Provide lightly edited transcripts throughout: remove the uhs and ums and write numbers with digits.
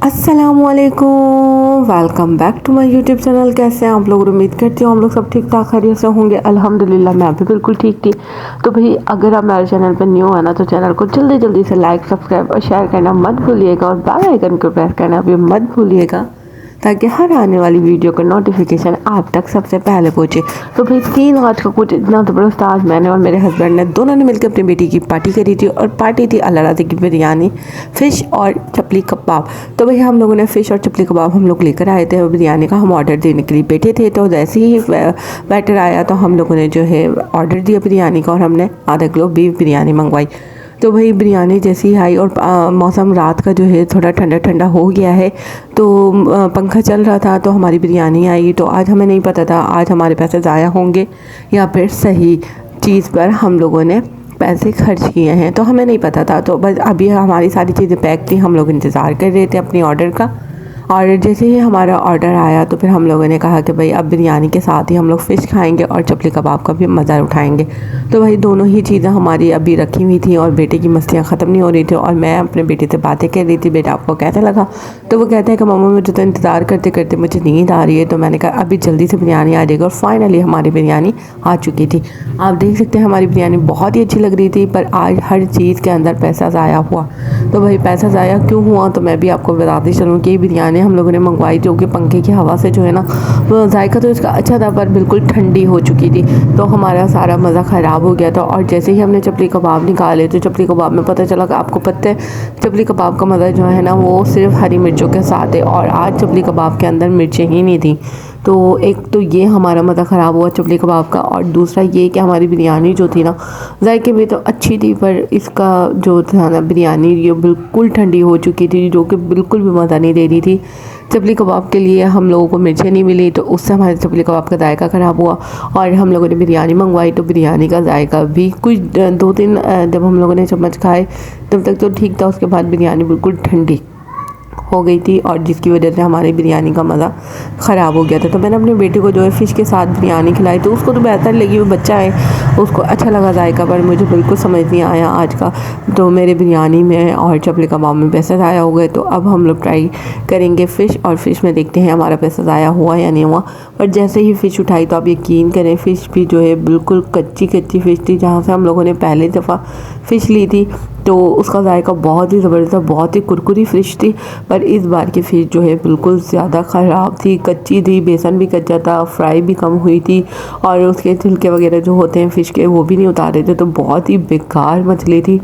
अस्सलामुअलैकुम, welcome back to my YouTube channel. कैसे हैं आप लोग? उम्मीद करती हूँ हम लोग सब ठीक ठाक खैरियत से होंगे। अल्हम्दुलिल्लाह मैं भी बिल्कुल ठीक थी। तो भाई अगर आप मेरे चैनल पर न्यू है ना तो चैनल को जल्दी जल्दी से लाइक सब्सक्राइब और शेयर करना मत भूलिएगा और बेल आइकन को प्रेस करना भी मत भूलिएगा ताकि हर आने वाली वीडियो का नोटिफिकेशन आप तक सबसे पहले पहुंचे। तो भाई 3 मार्च का कुछ इतना ज़बरदस्त आज मैंने और मेरे हस्बैंड ने दोनों ने मिलकर अपनी बेटी की पार्टी करी थी और पार्टी थी अल्लाह राज़ी की बिरयानी, फ़िश और चपली कबाब। तो भाई हम लोगों ने फ़िश और चपली कबाब हम लोग लेकर आए थे। बिरयानी का हम ऑर्डर देने के लिए बैठे थे, तो जैसे ही बैटर आया तो हम लोगों ने जो है ऑर्डर दिया बिरयानी का और हमने आधा किलो बीफ बिरयानी मंगवाई। तो भाई बिरयानी जैसी ही आई और मौसम रात का जो है थोड़ा ठंडा ठंडा हो गया है, तो पंखा चल रहा था तो हमारी बिरयानी आई। तो आज हमें नहीं पता था आज हमारे पैसे ज़ाया होंगे या फिर सही चीज़ पर हम लोगों ने पैसे खर्च किए हैं, तो हमें नहीं पता था। तो बस अभी हमारी सारी चीज़ें पैक थी, हम लोग इंतज़ार कर रहे थे अपनी ऑर्डर का। और जैसे ही हमारा ऑर्डर आया तो फिर हम लोगों ने कहा कि भाई अब बिरयानी के साथ ही हम लोग फ़िश खाएंगे और चपली कबाब का भी मज़ा उठाएंगे। तो भाई दोनों ही चीज़ें हमारी अभी रखी हुई थी और बेटे की मस्तियाँ ख़त्म नहीं हो रही थी और मैं अपने बेटे से बातें कर रही थी, बेटा आपको कैसा लगा? तो वो कहते हैं कि मम्मा मुझे तो इंतज़ार करते करते मुझे नींद आ रही है। तो मैंने कहा अभी जल्दी से बिरयानी आ जाएगी और फाइनली हमारी बिरयानी आ चुकी थी। आप देख सकते हैं हमारी बिरयानी बहुत ही अच्छी लग रही थी, पर आज हर चीज़ के अंदर पैसा ज़ाया हुआ। तो भाई पैसा ज़ाया क्यों हुआ तो मैं भी आपको बताती चलूँ कि बिरयानी हम लोगों ने मंगवाई जो कि पंखे की हवा से जो है ना वो जायका तो इसका अच्छा था पर बिल्कुल ठंडी हो चुकी थी, तो हमारा सारा मज़ा ख़राब हो गया था। और जैसे ही हमने चपली कबाब निकाले तो चपली कबाब में पता चला कि आपको पता है चपली कबाब का मज़ा जो है ना वो सिर्फ हरी मिर्चों के साथ है और आज चपली कबाब के अंदर मिर्चें ही नहीं थी। तो एक तो ये हमारा मज़ा ख़राब हुआ चपली कबाब का, और दूसरा ये कि हमारी बिरयानी जो थी ना जायके में तो अच्छी थी पर इसका जो था ना बिरयानी ये बिल्कुल ठंडी हो चुकी थी जो कि बिल्कुल भी मज़ा नहीं दे रही थी। चपली कबाब के लिए हम लोगों को मिर्चें नहीं मिली तो उससे हमारे चपली कबाब का जायका ख़राब हुआ। और हम लोगों ने बिरयानी मंगवाई तो बिरयानी का जायका भी कुछ 2-3 जब हम लोगों ने चम्मच खाए तब तक तो ठीक था, उसके बाद बिरयानी बिल्कुल ठंडी हो गई थी और जिसकी वजह से हमारी बिरयानी का मज़ा ख़राब हो गया था। तो मैंने अपने बेटे को जो है फ़िश के साथ बिरयानी खिलाई तो उसको तो बेहतर लगी, वो बच्चा है उसको अच्छा लगा जायका, पर मुझे बिल्कुल समझ नहीं आया आज का। तो मेरे बिरयानी में और चपली कबाब में पैसे ज़ाया हो गए। तो अब हम लोग ट्राई करेंगे फ़िश और फ़िश में देखते हैं हमारा पैसा ज़ाया हुआ या नहीं हुआ। पर जैसे ही फ़िश उठाई तो आप यकीन करें फ़िश भी जो है बिल्कुल कच्ची कच्ची फ़िश थी। जहाँ से हम लोगों ने पहली दफ़ा फ़िश ली थी तो उसका जायका बहुत ही ज़बरदस्त था, बहुत ही कुरकुरी फ़िश थी। पर इस बार की फ़िश जो है बिल्कुल ज़्यादा ख़राब थी, कच्ची थी, बेसन भी कच्चा था, फ्राई भी कम हुई थी और उसके छिलके वगैरह जो होते हैं फ़िश के वो भी नहीं उतारे थे। तो बहुत ही बेकार मछली थी।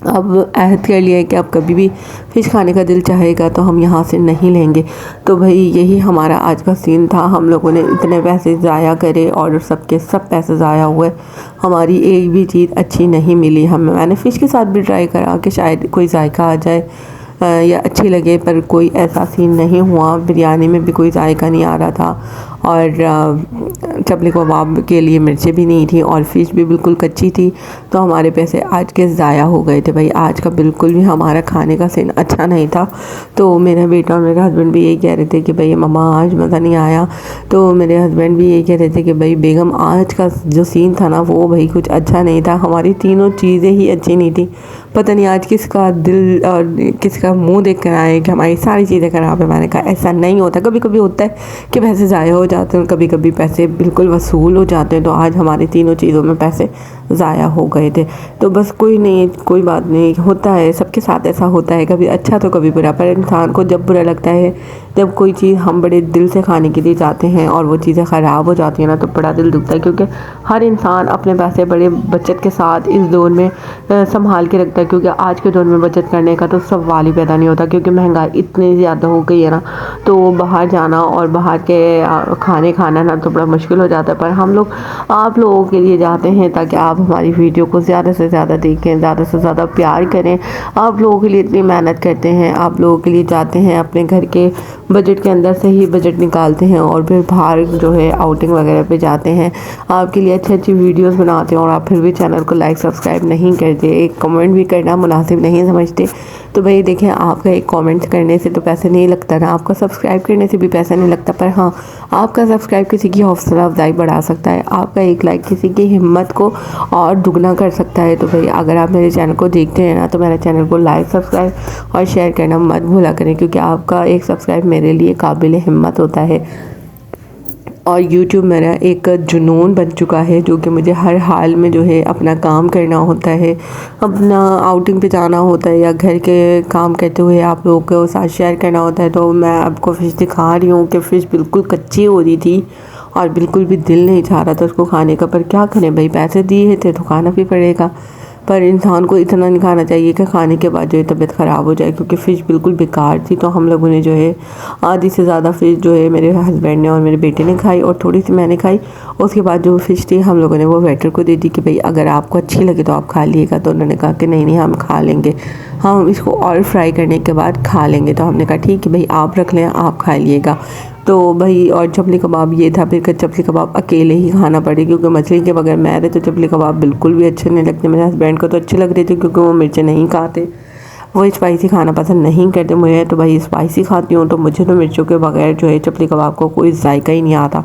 अब अहद कर लिया है कि अब कभी भी फ़िश खाने का दिल चाहेगा तो हम यहाँ से नहीं लेंगे। तो भाई यही हमारा आज का सीन था। हम लोगों ने इतने पैसे ज़ाया करे और सबके सब पैसे ज़ाया हुए, हमारी एक भी चीज़ अच्छी नहीं मिली हमें। मैंने फ़िश के साथ भी ट्राई करा कि शायद कोई जायका आ जाए या अच्छी लगे, पर कोई ऐसा सीन नहीं हुआ। बिरयानी में भी कोई जायका नहीं आ रहा था और चपली कबाब के लिए मिर्चें भी नहीं थी और फ़िश भी बिल्कुल कच्ची थी। तो हमारे पैसे आज के ज़ाया हो गए थे। भाई आज का बिल्कुल भी हमारा खाने का सीन अच्छा नहीं था। तो मेरा बेटा और मेरे हस्बैंड भी यही कह रहे थे कि भाई मम्मा आज मज़ा नहीं आया। तो मेरे हस्बैंड भी यही कह रहे थे कि भाई बेगम आज का जो सीन था ना वो भाई कुछ अच्छा नहीं था, हमारी तीनों चीज़ें ही अच्छी नहीं थी। पता नहीं आज किसका दिल और किसका मुंह देख कर आए कि हमारी सारी चीज़ें ख़राब है। मैंने कहा ऐसा नहीं होता, कभी कभी होता है कि पैसे ज़ाया हो जाते हैं, कभी कभी पैसे बिल्कुल वसूल हो जाते हैं। तो आज हमारी तीनों चीज़ों में पैसे ज़ाया हो गए थे। तो बस कोई नहीं, कोई बात नहीं, होता है सबके साथ ऐसा होता है, कभी अच्छा तो कभी बुरा। पर इंसान को जब बुरा लगता है जब कोई चीज़ हम बड़े दिल से खाने के लिए जाते हैं और वो चीज़ें ख़राब हो जाती हैं ना तो बड़ा दिल दुखता है, क्योंकि हर इंसान अपने पैसे बड़े बचत के साथ इस दौर में संभाल के रखता है। क्योंकि आज के दौर में बचत करने का तो सवाल ही पैदा नहीं होता, क्योंकि महंगाई इतनी ज़्यादा हो गई है ना, तो बाहर जाना और बाहर के खाने खाना ना तो बड़ा मुश्किल हो जाता है। पर हम लोग आप लोगों के लिए जाते हैं ताकि आप हमारी वीडियो को ज़्यादा से ज़्यादा देखें, ज़्यादा से ज़्यादा प्यार करें। आप लोगों के लिए इतनी मेहनत करते हैं, आप लोगों के लिए जाते हैं, अपने घर के बजट के अंदर से ही बजट निकालते हैं और फिर बाहर जो है आउटिंग वगैरह पे जाते हैं, आपके लिए अच्छी अच्छी वीडियोस बनाते हैं और आप फिर भी चैनल को लाइक सब्सक्राइब नहीं करते, एक कमेंट भी करना मुनासिब नहीं समझते। तो भाई देखिए, आपका एक कमेंट करने से तो पैसे नहीं लगता ना, आपका सब्सक्राइब करने से भी पैसा नहीं लगता, पर हाँ, आपका सब्सक्राइब किसी की हौसला अफजाई बढ़ा सकता है, आपका एक लाइक किसी की हिम्मत को और दुगना कर सकता है। तो भाई अगर आप मेरे चैनल को देखते हैं ना, तो मेरे चैनल को लाइक, सब्सक्राइब और शेयर करना मत भूला करें, क्योंकि आपका एक सब्सक्राइब मेरे लिए काबिल हिम्मत होता है। और यूट्यूब मेरा एक जुनून बन चुका है, जो कि मुझे हर हाल में जो है अपना काम करना होता है, अपना आउटिंग पे जाना होता है, या घर के काम करते हुए आप लोगों को साथ शेयर करना होता है। तो मैं आपको फ़िश दिखा रही हूँ कि फ़िश बिल्कुल कच्ची हो रही थी और बिल्कुल भी दिल नहीं चाह रहा था उसको खाने का, पर क्या करें भाई, पैसे दिए थे तो खाना भी पड़ेगा। पर इंसान को इतना नहीं खाना चाहिए कि खाने के बाद जो है तबीयत ख़राब हो जाए, क्योंकि फ़िश बिल्कुल बेकार थी। तो हम लोगों ने जो है आधी से ज़्यादा फ़िश जो है मेरे हस्बैंड ने और मेरे बेटे ने खाई, और थोड़ी सी मैंने खाई। उसके बाद जो फ़िश थी हम लोगों ने वो वेटर को दे दी कि भाई अगर आपको अच्छी लगे तो आप खा लीजिएगा। तो उन्होंने कहा कि नहीं नहीं, हम खा लेंगे, हम इसको और फ्राई करने के बाद खा लेंगे। तो हमने कहा ठीक है भाई, आप रख लें, आप खा लीजिएगा। तो भाई और चपली कबाब ये था, फिर चपली कबाब अकेले ही खाना पड़े, क्योंकि मछली के बगैर मेरे तो चपली कबाब बिल्कुल भी अच्छे नहीं लगते। मेरे हस्बैंड को तो अच्छे लग रहे थे, क्योंकि वो मिर्चें नहीं खाते, वो स्पाइसी खाना पसंद नहीं करते। मुझे तो भाई स्पाइसी खाती हूँ, तो मुझे तो मिर्चों के बगैर जो है चपली कबाब को कोई जायका ही नहीं आता।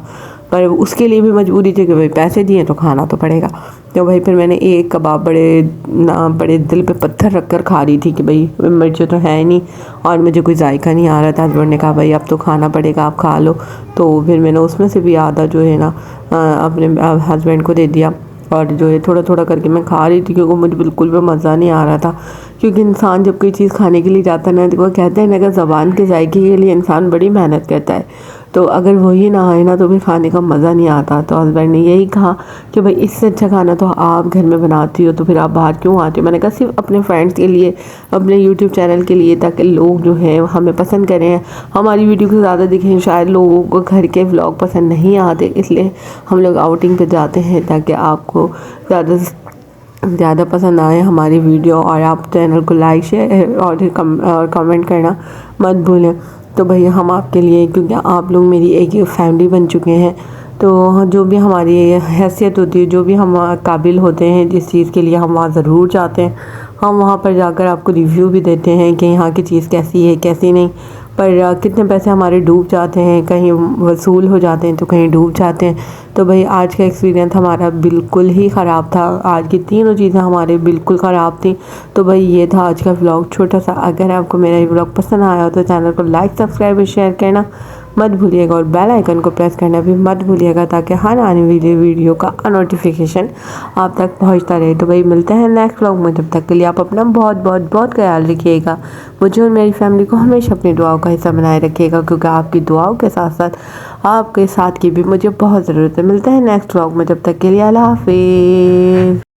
पर उसके लिए भी मजबूरी थी कि भाई पैसे दिए तो खाना तो पड़ेगा। तो भाई फिर मैंने एक कबाब बड़े दिल पे पत्थर रख कर खा रही थी कि भाई मिर्चें तो है नहीं और मुझे कोई जायका नहीं आ रहा था। हस्बैंड ने कहा भाई अब तो खाना पड़ेगा, आप खा लो। तो फिर मैंने उसमें से भी आधा जो है ना अपने हस्बैंड को दे दिया, और जो है थोड़ा थोड़ा करके मैं खा रही थी, क्योंकि मुझे बिल्कुल भी मज़ा नहीं आ रहा था। क्योंकि इंसान जब कोई चीज़ खाने के लिए जाता है ना, तो वो कहते हैं ना कि ज़बान के जायके के लिए इंसान बड़ी मेहनत करता है, तो अगर वही ना आए ना तो फिर खाने का मज़ा नहीं आता। तो हस्बैंड ने यही कहा कि भाई इससे अच्छा खाना तो आप घर में बनाती हो, तो फिर आप बाहर क्यों आते हो। मैंने कहा सिर्फ अपने फ्रेंड्स के लिए, अपने यूट्यूब चैनल के लिए, ताकि लोग जो हैं हमें पसंद करें, हमारी वीडियो को ज़्यादा दिखें। शायद लोगों को घर के व्लॉग पसंद नहीं आते, इसलिए हम लोग आउटिंग पे जाते हैं, ताकि आपको ज़्यादा से ज़्यादा पसंद आए हमारी वीडियो। और आप चैनल को लाइक, शेयर और कमेंट करना मत भूलें। तो भैया हम आपके लिए, क्योंकि आप लोग मेरी एक फैमिली बन चुके हैं, तो जो भी हमारी हैसियत होती है, जो भी हम काबिल होते हैं जिस चीज़ के लिए, हम वहाँ ज़रूर जाते हैं। हम वहाँ पर जाकर आपको रिव्यू भी देते हैं कि यहाँ की चीज़ कैसी है कैसी नहीं। पर कितने पैसे हमारे डूब जाते हैं, कहीं वसूल हो जाते हैं तो कहीं डूब जाते हैं। तो भाई आज का एक्सपीरियंस हमारा बिल्कुल ही ख़राब था, आज की तीनों चीज़ें हमारे बिल्कुल ख़राब थी। तो भाई ये था आज का व्लॉग छोटा सा। अगर आपको मेरा ये व्लॉग पसंद आया हो तो चैनल को लाइक, सब्सक्राइब और शेयर करना मत भूलिएगा, और बेल आइकन को प्रेस करना भी मत भूलिएगा, ताकि हर आने वाली वीडियो का नोटिफिकेशन आप तक पहुंचता रहे। तो भाई मिलते हैं नेक्स्ट व्लॉग में, तब तक के लिए आप अपना बहुत बहुत बहुत ख्याल रखिएगा। मुझे और मेरी फैमिली को हमेशा अपनी दुआओं का हिस्सा बनाए रखिएगा, क्योंकि आपकी दुआओं के साथ साथ आपके साथ की भी मुझे बहुत ज़रूरत है। मिलते हैं नेक्स्ट व्लॉग में, तब तक के लिए अल्लाह हाफिज़।